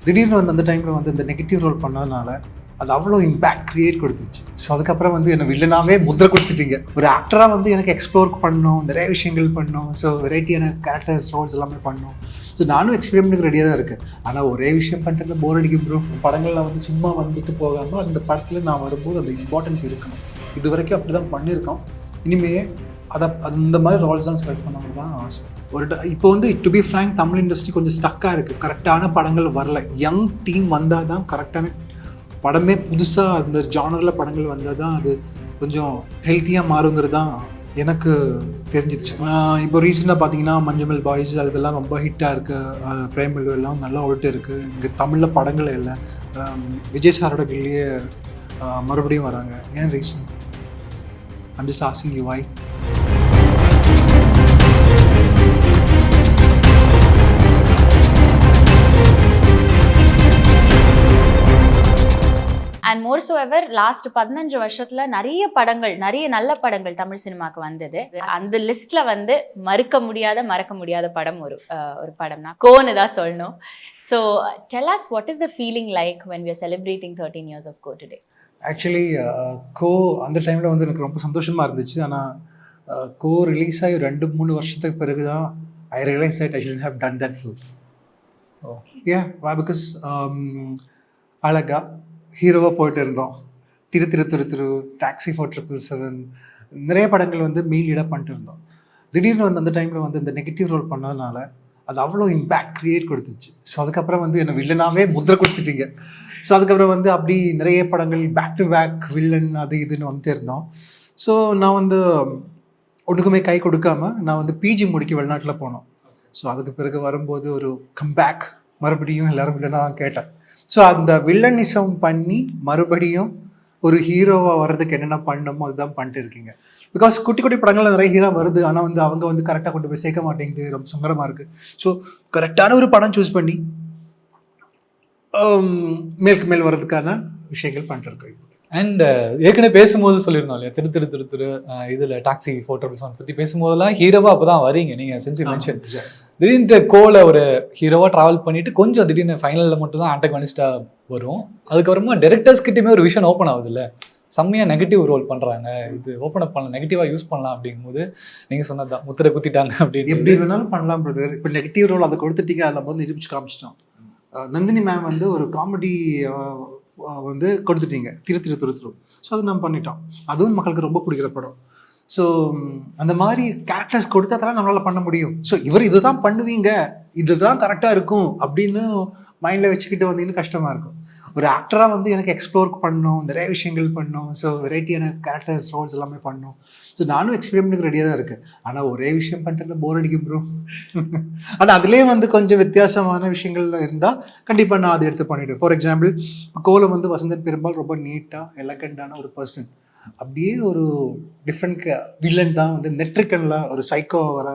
திடீர்னு வந்து அந்த டைமில் வந்து இந்த நெகட்டிவ் ரோல் பண்ணதுனால அது அவ்வளோ இம்பேக்ட் க்ரியேட் கொடுத்துச்சு. ஸோ அதுக்கப்புறம் வந்து என்னை வில்லனாகவே முத்திரை கொடுத்துட்டீங்க. ஒரு ஆக்டராக வந்து எனக்கு எக்ஸ்ப்ளோர் பண்ணணும், நிறைய விஷயங்கள் பண்ணணும். ஸோ வெரைட்டியான கேரக்டர்ஸ் ரோல்ஸ் எல்லாமே பண்ணணும். ஸோ நானும் எக்ஸ்பெரிமெண்ட்டுக்கு ரெடியாக தான் இருக்கேன். ஆனால் ஒரே விஷயம் பண்ணிட்டு போர் அடிக்கும் ப்ரோ. படங்களில் வந்து சும்மா வந்துட்டு போகாமல் அந்த படத்தில் நான் வரும்போது அந்த இம்பார்ட்டன்ஸ் இருக்கணும். இது வரைக்கும் அப்படி தான் பண்ணியிருக்கோம். இனிமே அந்த மாதிரி ரோல்ஸ் தான் செலக்ட் பண்ணணும் தான் ஆசை. இப்போ வந்து to be frank Tamil industry கொஞ்சம் ஸ்டக்காக இருக்குது. கரெக்டான படங்கள் வரல. யங் டீம் வந்தால் தான் கரெக்டான படமே புதுசாக அந்த ஜானரில் படங்கள் வந்தால் தான் அது கொஞ்சம் ஹெல்த்தியாக மாறுங்கிறது தான் எனக்கு தெரிஞ்சிருச்சு. இப்போ ரீசெண்டாக பார்த்தீங்கன்னா மஞ்சள் பாய்ஸ் அதெல்லாம் ரொம்ப ஹிட்டாக இருக்குது. பிரேமலு எல்லாம் நல்லா ஓட்டு இருக்குது. இங்கே தமிழில் படங்கள் இல்லை. விஜய் சாரோட கில்லியே மறுபடியும் வராங்க. ஏன் reason? I'm just asking you why. And more so ever last 15 வருஷத்துல நிறைய நல்ல படங்கள் தமிழ் சினிமாக்கு வந்தது. அந்த லிஸ்ட்ல வந்து மறக்க முடியாத படம் ஒரு படம்னா கோன்னு தான் சொல்லணும். So tell us what is the feeling like when we are celebrating 13 years of Ko today? Actually Ko அந்த டைமில் வந்து எனக்கு ரொம்ப சந்தோஷமாக இருந்துச்சு. ஆனால் கோ ரிலீஸ் ஆகி 2-3 வருஷத்துக்கு பிறகு தான் ஐ realise that I should have done that film. Because அழகா ஹீரோவாக போயிட்டு இருந்தோம். திரு டாக்ஸி 4777 நிறைய படங்கள் வந்து மெயின் லீடாக பண்ணிட்டு இருந்தோம். திடீர்னு வந்து அந்த டைமில் வந்து இந்த நெகட்டிவ் ரோல் பண்ணதுனால அது அவ்வளோ இம்பேக்ட் க்ரியேட் கொடுத்துச்சு. ஸோ அதுக்கப்புறம் வந்து என்னை வில்லனாகவே முத்திரை கொடுத்துட்டீங்க. ஸோ அதுக்கப்புறம் வந்து அப்படி நிறைய படங்கள் பேக் டு பேக் வில்லன் அது இதுன்னு வந்துட்டு இருந்தோம். ஸோ நான் வந்து ஒன்றுக்குமே கை கொடுக்காமல் நான் வந்து பிஜி முடிக்க வெளிநாட்டில் போனோம். ஸோ அதுக்கு பிறகு வரும்போது ஒரு கம்பேக் மறுபடியும் எல்லோரும் வில்லனாக தான் கேட்டேன். ஸோ அந்த வில்லனிசம் பண்ணி மறுபடியும் ஒரு ஹீரோவாக வர்றதுக்கு என்னென்ன பண்ணணுமோ அதுதான் பண்ணிட்டு இருக்கீங்க. பிகாஸ் குட்டி குட்டி படங்கள் நிறைய ஹீரோ வருது. ஆனால் வந்து அவங்க வந்து கரெக்டாக கொண்டு போய் சேர்க்க மாட்டேங்குது. ரொம்ப சங்கடமாக இருக்குது. ஸோ கரெக்டான ஒரு படம் சூஸ் பண்ணி மேலுக்கு மேல் வர்றதுக்கான விஷயங்கள் பண்ணிட்டுருக்கோம். அண்ட் ஏற்கனவே பேசும்போது சொல்லியிருந்தோம் இல்லையா, திரு இதில் டாக்ஸி 4777 பற்றி பேசும்போதெல்லாம் ஹீரோவாக அப்போ தான் வரீங்க நீங்கள் சென்சி மென்ஷன். திடீர்னு கோல ஒரு ஹீரோவாக ட்ராவல் பண்ணிட்டு கொஞ்சம் திடீர்னு ஃபைனலில் மட்டும் தான் ஆண்டகனிஸ்டாக வரும். அதுக்கப்புறமா டேரக்டர்ஸ் கிட்டேயுமே ஒரு விஷயம் ஓப்பன் ஆகுது இல்லை, செம்மையாக நெகட்டிவ் ரோல் பண்ணுறாங்க, இது ஓப்பன் அப் பண்ணலாம், நெகட்டிவாக யூஸ் பண்ணலாம் அப்படிங்கும்போது நீங்கள் சொன்னதான் முத்திரை குத்திட்டாங்க அப்படின்னு. எப்படி வேணாலும் பண்ணலாம் பிரதர். இப்போ நெகட்டிவ் ரோல் அதை கொடுத்துட்டீங்க, அதில் வந்து நிரூபிச்சு காமிச்சிட்டோம். நந்தினி மேம் வந்து ஒரு காமெடி வந்து கொடுத்துட்டீங்க, திரு. ஸோ அது நம்ம பண்ணிட்டோம். அதுவும் மக்களுக்கு ரொம்ப பிடிக்கிற படம். ஸோ அந்த மாதிரி கேரக்டர்ஸ் கொடுத்தா தான் நம்மளால் பண்ண முடியும். ஸோ இவர் இதுதான் பண்ணுவீங்க, இதுதான் கரெக்டாக இருக்கும் அப்படின்னு மைண்டில் வச்சுக்கிட்டு வந்தீங்கன்னு கஷ்டமாக இருக்கும். ஒரு ஆக்டராக வந்து எனக்கு எக்ஸ்ப்ளோர் பண்ணணும், நிறைய விஷயங்கள் பண்ணணும். ஸோ வெரைட்டியான கேரக்டர்ஸ் ரோல்ஸ் எல்லாமே பண்ணணும். ஸோ நானும் எக்ஸ்பெரிமெண்ட்டுக்கு ரெடியாக தான் இருக்கேன். ஆனால் ஒரே விஷயம் பண்ணிட்டு போர் அடிக்கும் ப்ரோ. ஆனால் அதுலேயே வந்து கொஞ்சம் வித்தியாசமான விஷயங்கள் இருந்தால் கண்டிப்பாக நான் அதை எடுத்து பண்ணிவிடுவேன். ஃபார் எக்ஸாம்பிள் கோல வந்து வசந்தன் பெரும்பால் ரொம்ப நீட்டாக எலகண்டான ஒரு பர்சன். அப்படியே ஒரு டிஃப்ரெண்ட் வில்லன் தான் வந்து நெட்ரிக்கனில் ஒரு சைக்கோ வர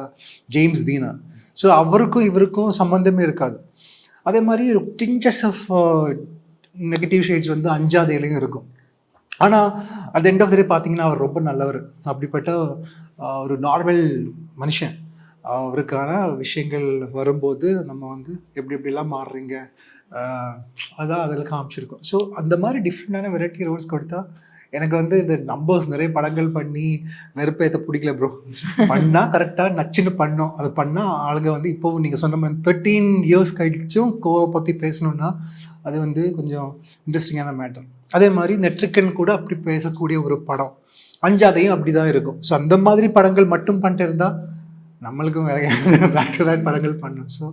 ஜேம்ஸ் தீனா. ஸோ அவருக்கும் இவருக்கும் சம்மந்தமே இருக்காது. அதே மாதிரி டிஞ்சஸ் ஆஃப் நெகட்டிவ் ஷேட்ஸ் வந்து அஞ்சாதையிலையும் இருக்கும். ஆனால் at the end of the day பார்த்தீங்கன்னா அவர் ரொம்ப நல்லவர். அப்படிப்பட்ட ஒரு நார்மல் மனுஷன். அவருக்கான விஷயங்கள் வரும்போது நம்ம வந்து எப்படிலாம் மாறுறீங்க அதான் அதில் காமிச்சிருக்கோம். ஸோ அந்த மாதிரி டிஃப்ரெண்டான வெரைட்டி ரோல்ஸ் கொடுத்தா எனக்கு வந்து இந்த நம்பர்ஸ் நிறைய படங்கள் பண்ணி வெறுப்பேற்ற பிடிக்கல ப்ரோ. பண்ணால் கரெக்டாக நச்சுன்னு பண்ணோம். அது பண்ணால் ஆளுங்க வந்து இப்போவும் நீங்கள் சொன்ன மாதிரி 13 years கழிச்சும் கோவை பற்றி பேசணுன்னா அது வந்து கொஞ்சம் இன்ட்ரெஸ்டிங்கான மேட்டர். அதே மாதிரி நெட்ரிக்கன் கூட அப்படி பேசக்கூடிய ஒரு படம், அஞ்சாதையும் அப்படி தான் இருக்கும். ஸோ அந்த மாதிரி படங்கள் மட்டும் பண்ணிட்டு இருந்தால் நம்மளுக்கும் வேலையான பேக் டு பேக் படங்கள் பண்ணும். ஸோ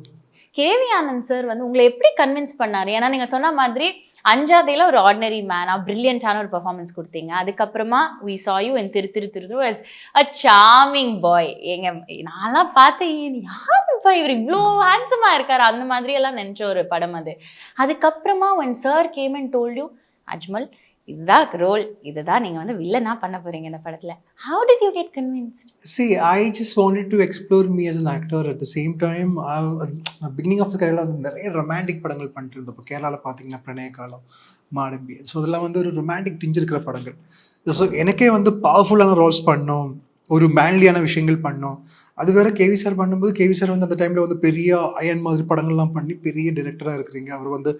கேவி ஆனந்த் சார் வந்து உங்களை எப்படி கன்வின்ஸ் பண்ணாரு? ஏன்னா நீங்கள் சொன்ன மாதிரி அஞ்சாதையில் ஒரு ஆர்டினரி மேனாக ப்ரில்லியண்டான ஒரு பெர்ஃபார்மன்ஸ் கொடுத்தீங்க. அதுக்கப்புறமா we saw you in Thiru as a charming boy. நான்லாம் பார்த்தேன், யாருப்பா இவர் இவ்வளோ ஹேண்ட்ஸமாக இருக்காரு, அந்த மாதிரியெல்லாம் நினச்ச ஒரு படம் அது. அதுக்கப்புறமா when sir came and told you, Ajmal இதுதான் ரோல், இதுதான் நீங்கள் வந்து வில்லனா பண்ண போகிறீங்க இந்த படத்தில், how did you get convinced? See, I just wanted to explore me as an actor. At the same time, beginning of the career வந்து நிறைய ரொமான்டிக் படங்கள் பண்ணிட்டு இருந்தோம். இப்போ கேரளாவில் பார்த்தீங்கன்னா பிரணய காலம், மாடம்பி, ஸோ இதெல்லாம் வந்து ஒரு ரொமான்டிக் டிஞ்ச் இருக்கிற படங்கள். ஸோ எனக்கே வந்து பவர்ஃபுல்லான ரோல்ஸ் பண்ணோம், ஒரு மேன்லியான விஷயங்கள் பண்ணோம். அது வேற கேவி சார் பண்ணும்போது கேவி சார் வந்து அந்த டைமில் வந்து பெரிய அயன் மாதிரி படங்கள்லாம் பண்ணி பெரிய டைரக்டராக இருக்கிறீங்க. அவர் வந்து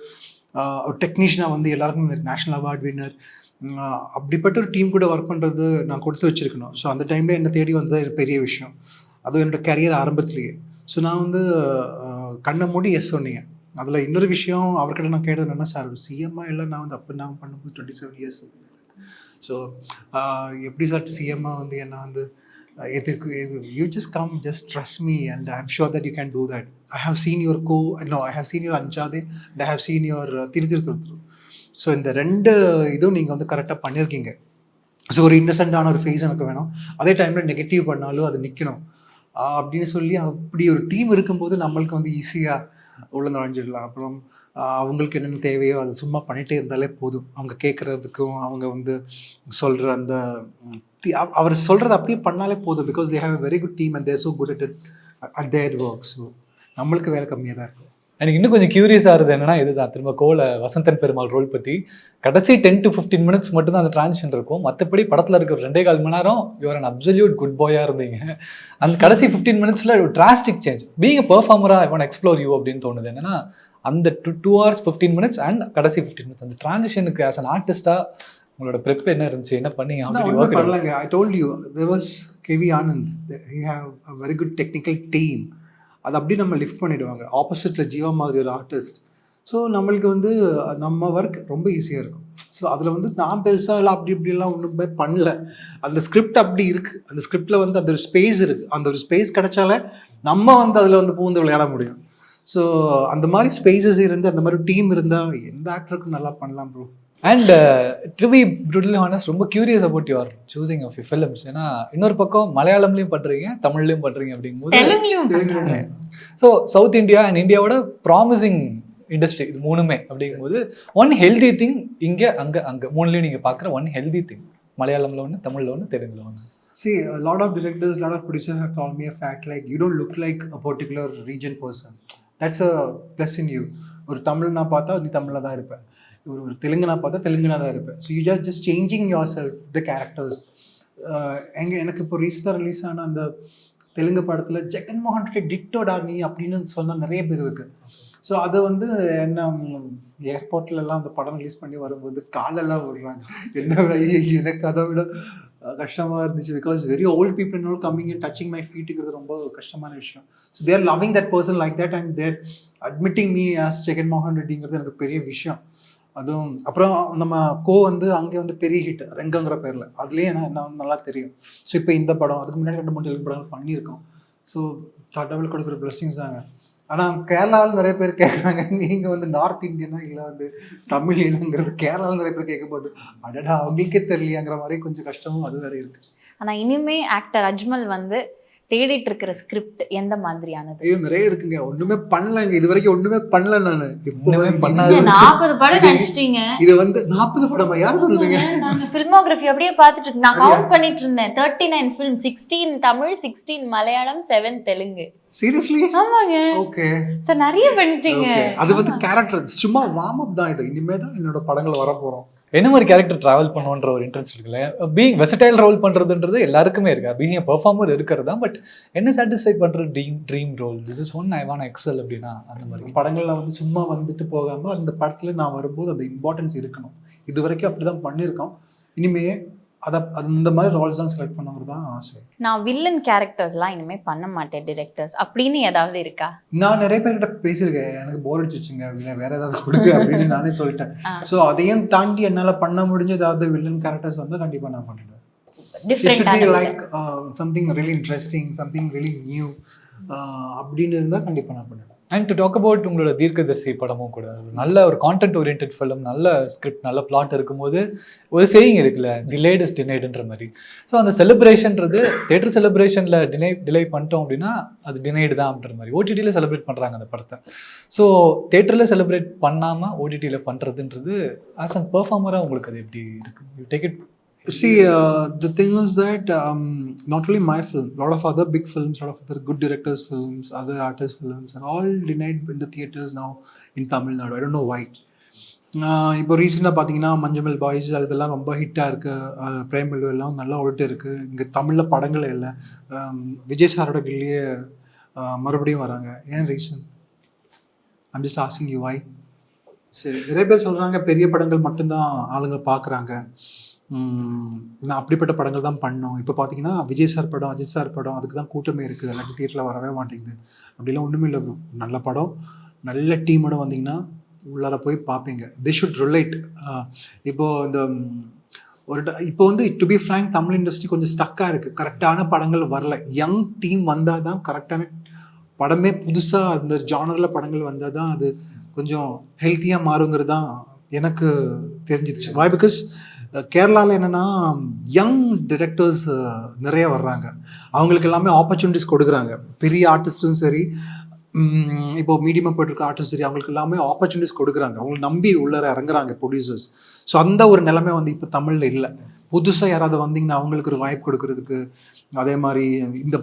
ஒரு டெக்னீஷியனாக வந்து எல்லாருக்கும் நேஷ்னல் அவார்ட் வின்னர். அப்படிப்பட்ட ஒரு டீம் கூட ஒர்க் பண்ணுறது நான் கொடுத்து வச்சுருக்கணும். ஸோ அந்த டைமில் என்னை தேடி வந்தது பெரிய விஷயம். அதுவும் என்னோட கரியர் ஆரம்பத்துலேயே. ஸோ நான் வந்து கண்ணை மூடி எஸ் சொன்னீங்க. அதில் இன்னொரு விஷயம் அவர்கிட்ட நான் கேட்டது என்னென்னா, சார் சிஎம்மாக இல்லை நான் வந்து அப்போ நான் பண்ணும்போது 27 இயர்ஸ். ஸோ எப்படி சார் சிஎம்மாக வந்து என்ன வந்து எதுக்கு you just come just trust me and I am sure that you can do that. I have seen your I have seen your Anjathe and I have seen your Thiruthiru. So இந்த 2 இதுவும் நீங்கள் வந்து கரெக்டாக பண்ணியிருக்கீங்க. ஸோ ஒரு இன்னசென்ட்டான ஒரு ஃபேஸ் எனக்கு வேணும், அதே டைமில் நெகட்டிவ் பண்ணாலும் அது நிற்கணும் அப்படின்னு சொல்லி அப்படி ஒரு டீம் இருக்கும்போது நம்மளுக்கு வந்து ஈஸியாக உள்ள நுழைஞ்சிடலாம். அப்புறம் அவங்களுக்கு என்னென்ன தேவையோ அதை சும்மா பண்ணிகிட்டே இருந்தாலே போதும். அவங்க கேட்குறதுக்கும் அவங்க வந்து சொல்கிற அந்த அவர் சொல்கிறது அப்படியே பண்ணாலே போதும். Because they have a very good team and they are so good at their work. So நம்மளுக்கு வேலை கம்மியாக தான் இருக்கும். எனக்கு இன்னும் கொஞ்சம் கியூரியஸாக இருக்குது என்னன்னா, இதுதான் திரும்ப கோல வசந்தன் பெருமாள் ரோல் பற்றி கடைசி 10 to 15 minutes மட்டும்தான் அந்த டிரான்சிஷன் இருக்கும். மற்றபடி படத்தில் இருக்கிற 2.25 மணி நேரம் யுவர் அன் அப்சல்யூட் குட் பாயாக இருந்தீங்க. அந்த கடைசி 15 minutesல ஒரு டிராஸ்டிக் சேஞ்ச். பீங் அ பெர்ஃபார்மராக ஐ வாண்ட் எக்ஸ்ப்ளோர் யூ அப்படின்னு தோணுது. என்னன்னா அந்த 2 hours 15 minutes அண்ட் கடைசி 15 minutes அந்த டிரான்சிஷனுக்கு ஆஸ் அன் ஆர்டிஸ்டாக உங்களோட ப்ரெப் என்ன இருந்துச்சு, என்ன பண்ணீங்க? பண்ணலங்க. I told you there was KV Anand. He have a very good technical team. அது அப்படியே நம்ம லிஃப்ட் பண்ணிவிடுவாங்க. ஆப்போசிட்டில் ஜீவா மாதிரி ஒரு ஆர்டிஸ்ட். ஸோ நம்மளுக்கு வந்து நம்ம ஒர்க் ரொம்ப ஈஸியாக இருக்கும். ஸோ அதில் வந்து நான் பெருசாக இல்லை அப்படி இப்படிலாம் ஒன்றுமே பண்ணல. அந்த ஸ்கிரிப்ட் அப்படி இருக்குது. அந்த ஸ்கிரிப்டில் வந்து அந்த ஒரு ஸ்பேஸ் இருக்குது. அந்த ஒரு ஸ்பேஸ் கிடைச்சாலே நம்ம வந்து அதில் வந்து பூந்து விளையாட முடியும். ஸோ அந்த மாதிரி ஸ்பேசஸ் இருந்து அந்த மாதிரி டீம் இருந்தால் எந்த ஆக்டருக்கும் நல்லா பண்ணலாம் bro. And to be brutally honest, ரொம்ப curious about your choosing of you films. ஏன்னா இன்னொரு பக்கம் மலையாளம்லையும் பண்ணுறீங்க, தமிழ்லையும் பண்ணுறீங்க அப்படிங்கும்போது ஸோ சவுத் இந்தியா அண்ட் இந்தியாவோட ப்ராமிசிங் இண்டஸ்ட்ரி இது 3மே அப்படிங்கும்போது ஒன் ஹெல்தி திங் இங்கே அங்கே 3லையும் நீங்கள் பார்க்குற ஒன் ஹெல்தி திங் மலையாளம்ல ஒன்று, தமிழில் ஒன்று, தெலுங்குல ஒன்று. See, a lot of directors, a lot of producers have told me a fact like you don't look like a particular region person. That's a plus in you. ஒரு தமிழ்னா பார்த்தா நீ தமிழில் தான் இருப்பேன், ஒரு தெலுங்குனா பார்த்தா தெலுங்குனா தான் இருப்பேன். So you just changing your self the characters. எனக்கு இப்போ ரீசெண்டாக ரிலீஸ் ஆன அந்த தெலுங்கு படத்தில் ஜெகன்மோகன் ரெட்டி டிக்டோடா நீ அப்படின்னு சொன்ன நிறைய பேர் இருக்குது. ஸோ அதை வந்து என்ன ஏர்போர்ட்லலாம் அந்த படம் ரிலீஸ் பண்ணி வரும்போது காலெல்லாம் விடுறாங்க. என்ன விட எனக்கு அதை விட கஷ்டமாக இருந்துச்சு. Because very old people not coming and touching my ஃபீட்டுங்கிறது ரொம்ப கஷ்டமான விஷயம். So they're loving that person like that and they're admitting me as Jaganmohan ரெட்டிங்கிறது எனக்கு பெரிய விஷயம். அதுவும் அப்புறம் நம்ம வந்து அங்கே வந்து பெரிய ஹிட் ரெங்கங்கிற பேரில் அதுலேயே என்ன நல்லா தெரியும். ஸோ இப்போ இந்த படம் அதுக்கு முன்னாடி 2-3 தெலுங்கு படங்கள் பண்ணியிருக்கோம். ஸோ கடவுள் கொடுக்குற பிளெஸிங்ஸ் தாங்க. ஆனால் கேரளாவில் நிறைய பேர் கேட்குறாங்க, நீங்கள் வந்து நார்த் இந்தியனா இல்லை வந்து தமிழ் இனங்கிறது கேரளாவில் நிறைய பேர் கேட்கும்போது அடடா அவங்களுக்கே தெரியலையாங்கிற மாதிரி கொஞ்சம் கஷ்டமும் அது வேற இருக்குது. ஆனால் இனிமே ஆக்டர் அஜ்மல் வந்து தேடிட்டு இருக்கிற ஸ்கிரிப்ட் எந்த மாதிரியானது? ஐயோ நிறைய இருக்குங்க. ஒண்ணுமே பண்ணலங்க, இது வரைக்கும் ஒண்ணுமே பண்ணல. நானு இப்போ 40 படம் நடிச்சிட்டீங்க. இது வந்து 40 படமா யார் சொல்றீங்க? நான் ஃபில்மோகிராஃபி அப்படியே பார்த்துட்டு இருக்கேன். நான் கவுண்ட் பண்ணிட்டு இருந்தேன். 39 ஃபிலிம், 16 தமிழ், 16 மலையாளம், 7 தெலுங்கு. சீரியஸ்லி? ஆமாங்க. ஓகே சார் நிறைய பண்ணிட்டீங்க. அது வந்து கேரக்டர் சும்மா வார்ம் அப் தான். இது இனிமே தான் என்னோட படங்கள் வர போறோம். என்ன மாதிரி கேரக்டர் ட்ராவல் பண்ணுன்ற ஒரு இன்ட்ரெஸ்ட் இருக்குல்ல. பீயிங் வெர்சடைல் ரோல் பண்ணுறதுன்றது எல்லாருக்குமே இருக்கா. பீயிங் பெர்ஃபார்மர் இருக்கிறது தான். பட் என்ன சாட்டிஸ்ஃபை பண்ணுறது dream role, this is one I want excel அப்படின்னா அந்த மாதிரி படங்கள்ல வந்து சும்மா வந்துட்டு போகாமல் அந்த படத்தில் நான் வரும்போது அந்த இம்பார்ட்டன்ஸ் இருக்கணும். இது வரைக்கும் அப்படி தான் பண்ணியிருக்கோம். இனிமே அந்த மாதிரி ரோல்ஸ் தான் செலக்ட் பண்ணுறது தான் ஆசை. நான் வில்லன் கேரக்டர்ஸ்லாம் இனிமேல் பண்ண மாட்டேன் டிரெக்டர்ஸ் அப்படின்னு ஏதாவது இருக்கா? நான் நிறைய பேர்கிட்ட பேசியிருக்கேன், எனக்கு போர் அடிச்சிச்சுங்க வேற ஏதாவது கொடுங்க அப்படின்னு நானே சொல்லிட்டேன். ஸோ அதையும் தாண்டி என்னால் பண்ண முடிஞ்ச ஏதாவது வில்லன் கேரக்டர்ஸ் வந்து கண்டிப்பாக நான் பண்ணிடுவேன். Like something really interesting, something really new அப்படின்னு இருந்தால் கண்டிப்பாக நான் பண்ணுவேன். அண்ட் டு டாக் அபவுட் உங்களோட தீர்க்கதரிசி படமும் கூட நல்ல ஒரு கான்டென்ட் ஓரியன்ட் ஃபிலிம், நல்ல ஸ்கிரிப்ட், நல்ல பிளாட் இருக்கும்போது ஒரு சேயிங் இருக்குல்ல, டிலேட் இஸ் டினைடுன்ற மாதிரி. ஸோ அந்த செலிப்ரேஷன்றது தியேட்டர் செலிப்ரேஷனில் டிலே பண்ணிட்டோம் அப்படின்னா அது டினைடு தான் அப்படின்ற மாதிரி ஓடிடியில் செலிப்ரேட் பண்ணுறாங்க அந்த படத்தை. ஸோ தியேட்டரில் செலிப்ரேட் பண்ணாமல் ஓடிடியில் பண்ணுறதுன்றது ஆஸ் அ பெர்ஃபார்மராக உங்களுக்கு அது எப்படி இருக்குது? You take it. See, the thing is that not only my film, a lot of other big films, a lot of other good directors' films, other artists' films are all denied in the theaters now in Tamil Nadu. I don't know why. இப்போ ரீசெண்டாக பார்த்தீங்கன்னா மஞ்சள் boys அதெல்லாம் ரொம்ப ஹிட்டாக இருக்கு. பிரேமலு எல்லாம் நல்லா ஓடிட்டு இருக்கு. இங்கே தமிழில் படங்கள் இல்லை. விஜய் சாரோட கில்லியே மறுபடியும் வராங்க. ஏன் reason? I'm just asking you why. சரி, நிறைய பேர் சொல்கிறாங்க பெரிய படங்கள் மட்டும்தான் ஆளுங்க பார்க்குறாங்க. நான் அப்படிப்பட்ட படங்கள் தான் பண்ணோம். இப்போ பார்த்தீங்கன்னா விஜய் சார் படம், அஜித் சார் படம், அதுக்கு தான் கூட்டமே இருக்குது. எல்லாத்தையும் தியேட்டரில் வரவே மாட்டேங்குது. அப்படிலாம் ஒன்றுமே இல்லை. நல்ல படம் நல்ல டீமோட வந்தீங்கன்னா உள்ளார போய் பார்ப்பீங்க. They should relate. இப்போது இந்த இப்போ வந்து to be frank Tamil industry கொஞ்சம் ஸ்டக்காக இருக்குது. கரெக்டான படங்கள் வரல. யங் டீம் வந்தால் தான் கரெக்டான படமே புதுசாக அந்த ஜானரில் படங்கள் வந்தால் தான் அது கொஞ்சம் ஹெல்த்தியாக மாறுங்கிறது தான் எனக்கு தெரிஞ்சிருச்சு. வை? பிகாஸ் கேரளாவில் என்னென்னா யங் டிரெக்டர்ஸ் நிறைய வர்றாங்க. அவங்களுக்கு எல்லாமே ஆப்பர்ச்சுனிட்டிஸ் கொடுக்குறாங்க. பெரிய ஆர்டிஸ்ட்டும் சரி, இப்போ மீடியமாக போயிட்டுருக்க ஆர்டிஸ்ட் சரி, அவங்களுக்கு எல்லாமே ஆப்பர்ச்சுனிட்டிஸ் கொடுக்குறாங்க. அவங்களை நம்பி உள்ளார இறங்குறாங்க ப்ரொடியூசர்ஸ். ஸோ அந்த ஒரு நிலைமை வந்து இப்போ தமிழில் இல்லை. புதுசாக யாராவது வந்தீங்கன்னா அவங்களுக்கு ஒரு வாய்ப்பு கொடுக்கறதுக்கு, அதே மாதிரி இந்த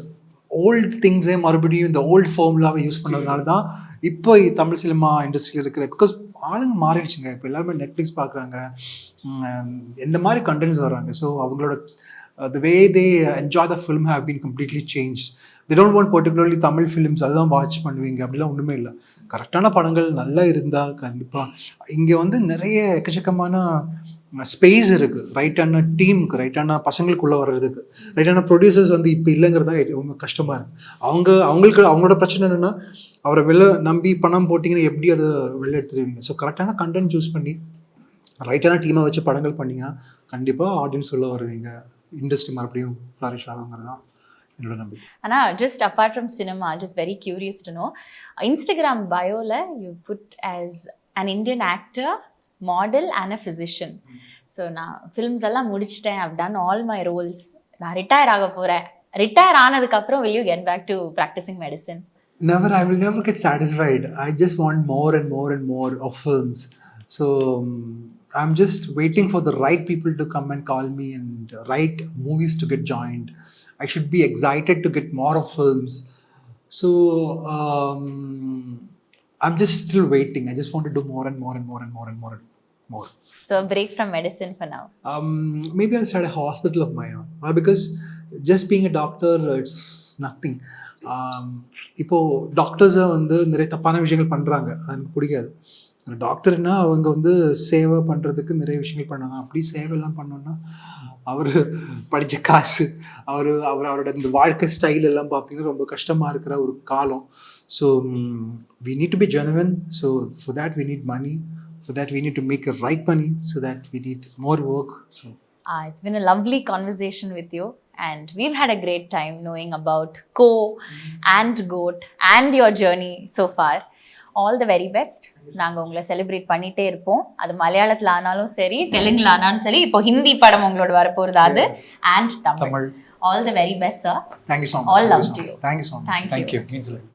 ஓல்டு திங்ஸே மறுபடியும் இந்த ஓல்டு ஃபார்முலாவை யூஸ் பண்ணதுனால தான் இப்போ தமிழ் சினிமா இண்டஸ்ட்ரியில் இருக்கிற, பிகாஸ் ஆளுங்க மாறிடுச்சுங்க. இப்போ எல்லாருமே நெட்ஃப்ளிக்ஸ் பார்க்குறாங்க, இந்த மாதிரி கண்டென்ட்ஸ் வர்றாங்க. ஸோ அவங்களோட the way they enjoy the film have been completely changed. They don't want particularly Tamil films அதுதான் வாட்ச் பண்ணுவீங்க அப்படிலாம் ஒன்றுமே இல்லை. கரெக்டான படங்கள் நல்லா இருந்தால் கண்டிப்பாக இங்கே வந்து நிறைய எக்கச்சக்கமான ஸ்பேஸ் இருக்குது. ரைட்டான டீமுக்கு, ரைட்டான பசங்களுக்குள்ளே வர்றதுக்கு, ரைட்டான ப்ரொடியூசர்ஸ் வந்து இப்போ இல்லைங்கிறதா ரொம்ப கஷ்டமாக இருக்குது. அவங்களோட பிரச்சனை என்னென்னா, அவரை வெளில நம்பி பணம் போட்டிங்கன்னா எப்படி அதை வெளில எடுத்துருவீங்க? ஸோ கரெக்டான கண்டென்ட் சூஸ் பண்ணி ரைட்டான டீமை வச்சு படங்கள் பண்ணிங்கன்னா கண்டிப்பாக ஆடியன்ஸ் உள்ள வருவீங்க. இண்டஸ்ட்ரி மறுபடியும் ஃப்ளரிஷ் ஆகுங்கிறது தான் என்னோட நம்பிக்கை. ஆனால் just apart from cinema, just very curious to know, Instagram பயோவில் you put as an Indian actor, model and a physician. So நான் ஃபிலிம்ஸ் எல்லாம் முடிச்சிட்டேன், I've done all my roles, நான் ரிட்டையர் ஆக போகிறேன். ரிட்டையர் ஆனதுக்கப்புறம் will you get back to practicing medicine? Never, I will never get satisfied. I just want more and more and more of films. So I'm just waiting for the right people to come and call me and write movies to get joined. I should be excited to get more of films. So I'm just still waiting. I just want to do more and more and more and more and more and more. So a break from medicine for now. Maybe I'll start a hospital of my own. Because just being a doctor, it's nothing. இப்போது டாக்டர்ஸை வந்து நிறைய தப்பான விஷயங்கள் பண்ணுறாங்க. அது எனக்கு பிடிக்காது. டாக்டர்னா அவங்க வந்து சேவை பண்ணுறதுக்கு நிறைய விஷயங்கள் பண்ணாங்க. அப்படி சேவைலாம் பண்ணோன்னா அவர் படித்த காசு, அவரோட இந்த வாழ்க்கை ஸ்டைல் எல்லாம் பார்த்தீங்கன்னா ரொம்ப கஷ்டமாக இருக்கிற ஒரு காலம். So we need to be genuine. So for that we need money. For that we need to make a right money. So that we need more work. So It's been a lovely conversation with you. And we've had a great time knowing about Co and Goat and your journey so far. All the very best. நாங்கள் உங்களை celebrate பண்ணிகிட்டே இருப்போம். அது மலையாளத்தில் ஆனாலும் சரி, தெலுங்குல ஆனாலும் சரி, இப்போ ஹிந்தி படம் உங்களோட வரப்போகிறது அது, and Tamil. All the very best, sir. Thank you so much. All love to you. Thank you so much. Thank you. Thank you.